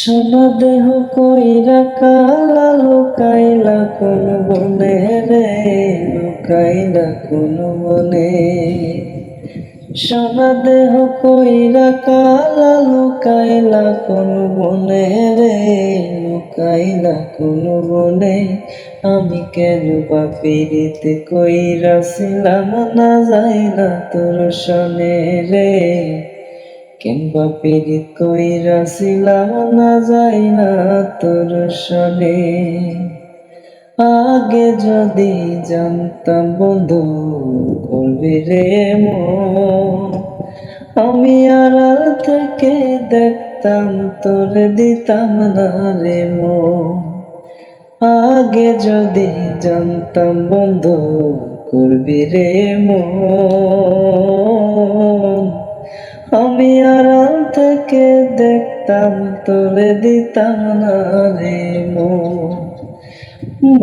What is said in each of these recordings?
সোনা দেহ কইরা কালা লুকাইলা কোন বনে রে, লুকাইলা কোন বনে। সোনা দেহ কইরা কালা লুকাইলা কোন বনে রে, লুকাইলা কোন বনে। আমি কেন বা পীড়িত কইরাছিলাম না যাই না তোর সনে রে, কিংবা পীড়িত কইরাছিলাম না যাই না তোর সনে। আগে যদি জানতাম বন্ধু করবি রে মন, আমি আড়াল থেকে দেখতাম তোর দিতাম না রে মন। আগে যদি জানতাম বন্ধু করবি রে মন, আমি আড়াল থেকে দেখতাম তোরে দিতাম না রে মন।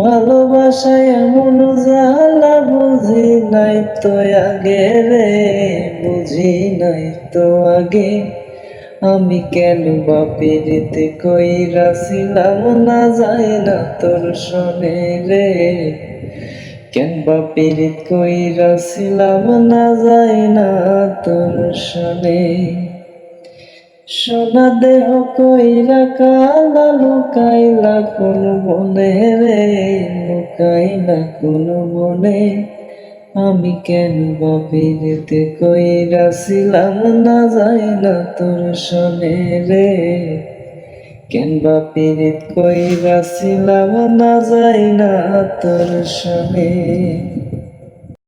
ভালোবাসায় এমন জ্বালা বুঝি নাই তো আগে রে, বুঝি নাই তো আগে। আমি কেন বা পীড়িত কইরাছিলাম না যাই না তোর সনে রে, কেন বা পীড়িত কইরাছিলাম না যাই না তোর সনে। সোনা দেহ কইরা কালা লুকাইলা কোন বনে রে, লুকাইলা কোন বনে। আমি কেন বা পীড়িত কইরাছিলাম না যাই না তোর সনে রে, কেন বা পীড়িত কইরাছিলাম না যাই না তোর সনে।